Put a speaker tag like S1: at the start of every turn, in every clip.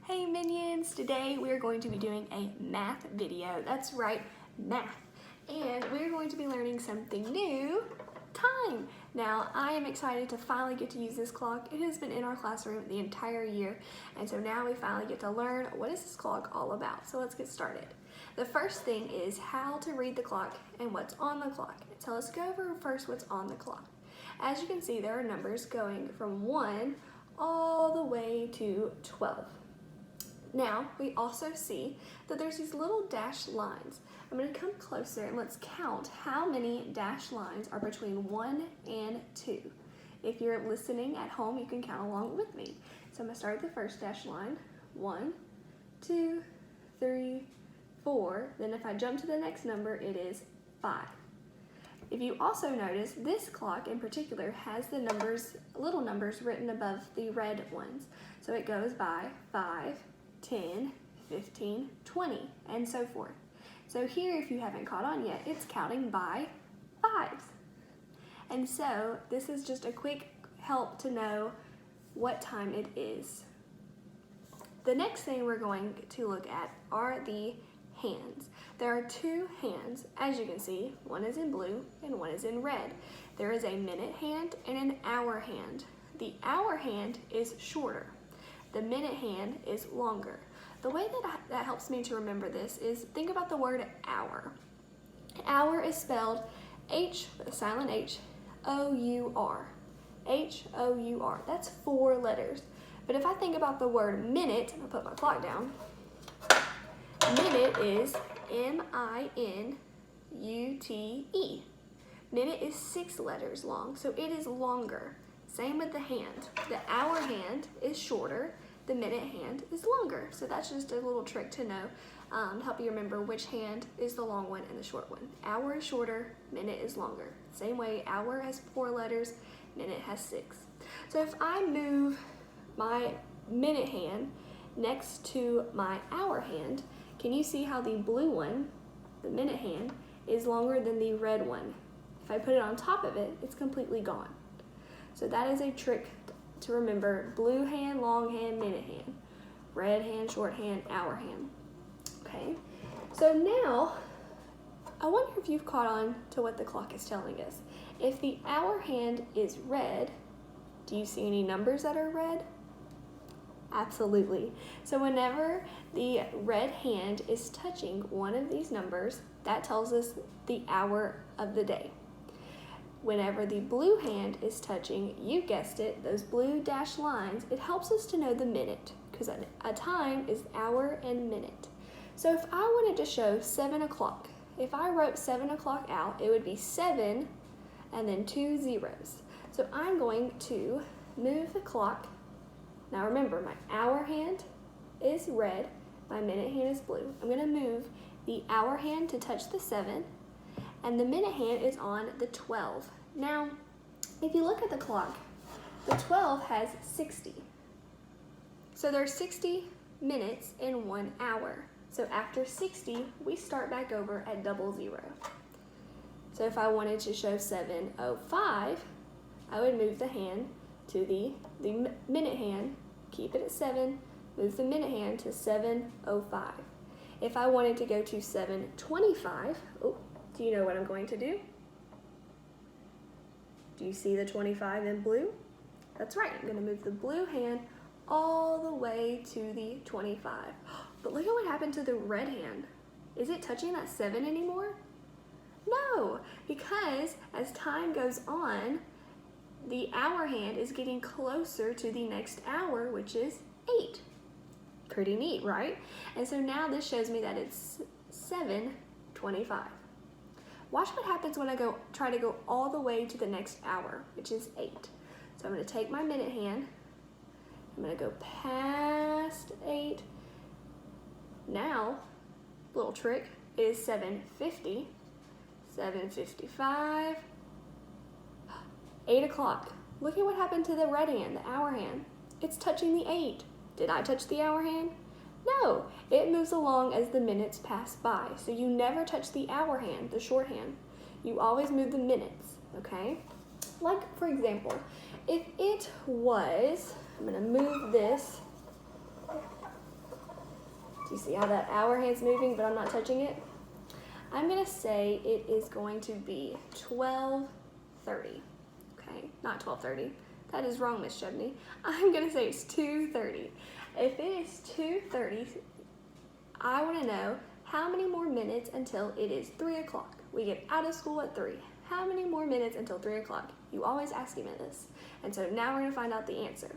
S1: Hey minions, today we're going to be doing a math video. That's right, math. And we're going to be learning something new, time. Now, I am excited to finally get to use this clock. It has been in our classroom the entire year, and so now we finally get to learn what is this clock all about. So let's get started. The first thing is how to read the clock and what's on the clock. So let's go over first what's on the clock. As you can see, there are numbers going from 1 all the way to 12. Now, we also see that there's these little dashed lines. I'm going to come closer and let's count how many dashed lines are between 1 and 2. If you're listening at home, you can count along with me. So I'm going to start at the first dashed line. 1, 2, 3, 4. Then if I jump to the next number, it is 5. If you also notice, this clock in particular has the numbers, little numbers written above the red ones. So it goes by 5, 10, 15, 20, and so forth. So here, if you haven't caught on yet, it's counting by 5s. And so this is just a quick help to know what time it is. The next thing we're going to look at are the hands. There are 2 hands, as you can see. One is in blue and one is in red. There is a minute hand and an hour hand. The hour hand is shorter. The minute hand is longer. The way that helps me to remember this is think about the word hour. Hour is spelled H with a silent H, O-U-R. H-O-U-R. That's 4 letters. But if I think about the word minute, I'll put my clock down. Minute is M-I-N-U-T-E. Minute is 6 letters long, so it is longer. Same with the hand. The hour hand is shorter, the minute hand is longer. So that's just a little trick to know to help you remember which hand is the long one and the short one. Hour is shorter, minute is longer. Same way, hour has 4 letters, minute has 6. So if I move my minute hand next to my hour hand, can you see how the blue one, the minute hand, is longer than the red one? If I put it on top of it, it's completely gone. So that is a trick to remember: blue hand, long hand, minute hand, red hand, short hand, hour hand. Okay, so now I wonder if you've caught on to what the clock is telling us. If the hour hand is red, do you see any numbers that are red? Absolutely. So whenever the red hand is touching one of these numbers, that tells us the hour of the day. Whenever the blue hand is touching, you guessed it, those blue dashed lines, it helps us to know the minute, because a time is hour and minute. So if I wanted to show 7 o'clock, if I wrote 7 o'clock out, it would be 7 and then 2 zeros. So I'm going to move the clock. Now remember, my hour hand is red, my minute hand is blue. I'm going to move the hour hand to touch the 7, and the minute hand is on the 12. Now, if you look at the clock, the 12 has 60. So there's 60 minutes in 1 hour. So after 60, we start back over at 00. So if I wanted to show 7:05, I would move the hand to the minute hand, keep it at 7, move the minute hand to 7:05. If I wanted to go to 7:25, do you know what I'm going to do? Do you see the 25 in blue? That's right, I'm going to move the blue hand all the way to the 25. But look at what happened to the red hand. Is it touching that 7 anymore? No, because as time goes on, the hour hand is getting closer to the next hour, which is 8. Pretty neat, right? And so now this shows me that it's 7:25. Watch what happens when I try to go all the way to the next hour, which is 8. So I'm going to take my minute hand. I'm going to go past 8. Now, little trick is 7:50, 7:55, 8 o'clock. Look at what happened to the red hand, the hour hand. It's touching the 8. Did I touch the hour hand? No, it moves along as the minutes pass by. So you never touch the hour hand, the short hand. You always move the minutes, okay? Like, for example, if it was, I'm gonna move this Do you see how that hour hand's moving, but I'm not touching it? I'm gonna say it is going to be 12:30. Okay, not 12:30. That is wrong, Miss Chebny. I'm gonna say it's 2:30. If it is 2:30, I wanna know how many more minutes until it is 3 o'clock. We get out of school at 3. How many more minutes until 3 o'clock? You always ask me this. And so now we're gonna find out the answer.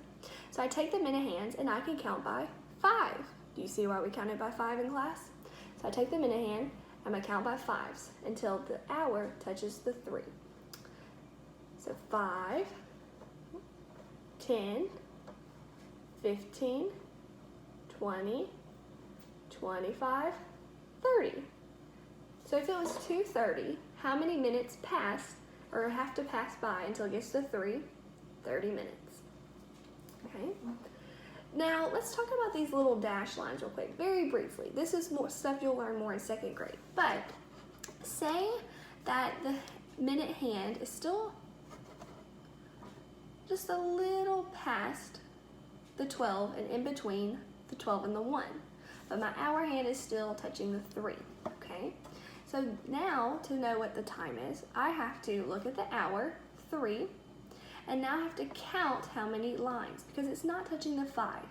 S1: So I take the minute hands and I can count by 5. Do you see why we counted by 5 in class? So I take the minute hand, I'm gonna count by 5s until the hour touches the 3. So 5, 10, 15, 20, 25, 30. So if it was 2:30, how many minutes pass or have to pass by until it gets to 3? 30 minutes. Okay. Now let's talk about these little dash lines real quick, very briefly. This is more stuff you'll learn more in 2nd grade. But say that the minute hand is still just a little past the 12 and in between the 12 and the 1. But my hour hand is still touching the 3, okay? So now to know what the time is, I have to look at the hour, 3, and now I have to count how many lines because it's not touching the 5.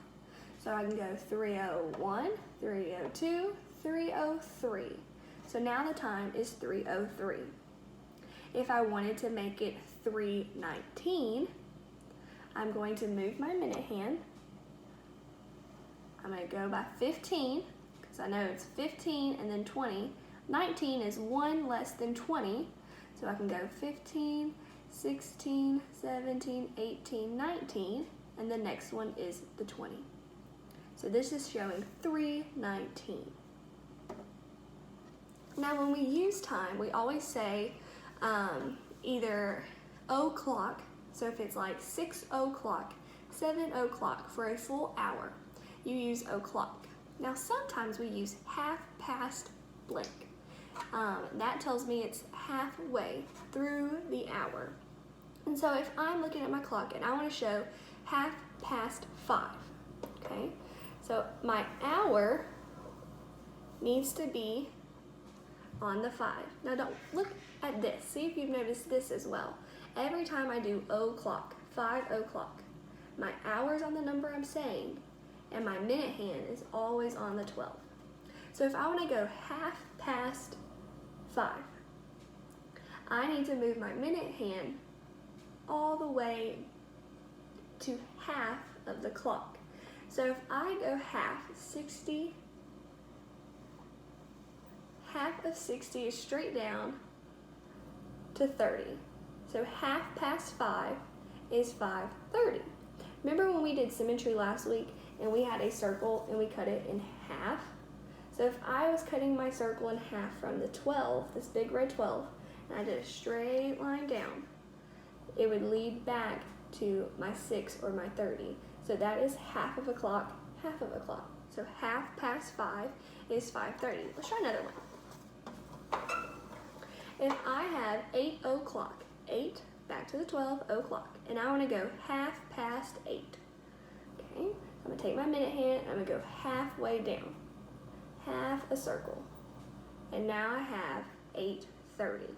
S1: So I can go 3:01, 3:02, 3:03. So now the time is 3:03. If I wanted to make it 3:19, I'm going to move my minute hand. I'm going to go by 15 because I know it's 15 and then 20. 19 is 1 less than 20, so I can go 15, 16, 17, 18, 19, and the next one is the 20. So this is showing 3:19. Now when we use time, we always say either o'clock, so if it's like 6 o'clock, 7 o'clock for a full hour, you use o'clock. Now sometimes we use half past blank. That tells me it's halfway through the hour. And so if I'm looking at my clock and I want to show 5:05, okay? So my hour needs to be on the 5. Now don't look at this. See if you've noticed this as well. Every time I do o'clock, 5 o'clock, my hour's on the number I'm saying, and my minute hand is always on the 12. So if I want to go 5:05, I need to move my minute hand all the way to half of the clock. So if I go half of 60 is straight down to 30. So 5:05 is 5:30. Remember when we did symmetry last week and we had a circle and we cut it in half? So if I was cutting my circle in half from the 12, this big red 12, and I did a straight line down, it would lead back to my 6 or my 30. So that is half of a clock, half of a clock. So 5:05 is 5:30. Let's try another one. If I have 8 o'clock, 8 back to the 12 o'clock, and I want to go 8:30. Okay, I'm going to take my minute hand, I'm going to go halfway down, half a circle, and now I have 8:30.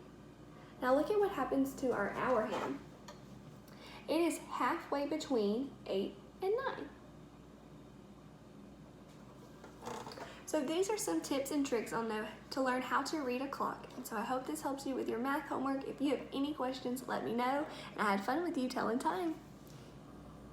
S1: Now look at what happens to our hour hand. It is halfway between 8 and 9. So these are some tips and tricks on to learn how to read a clock. And so I hope this helps you with your math homework. If you have any questions, let me know. And I had fun with you telling time.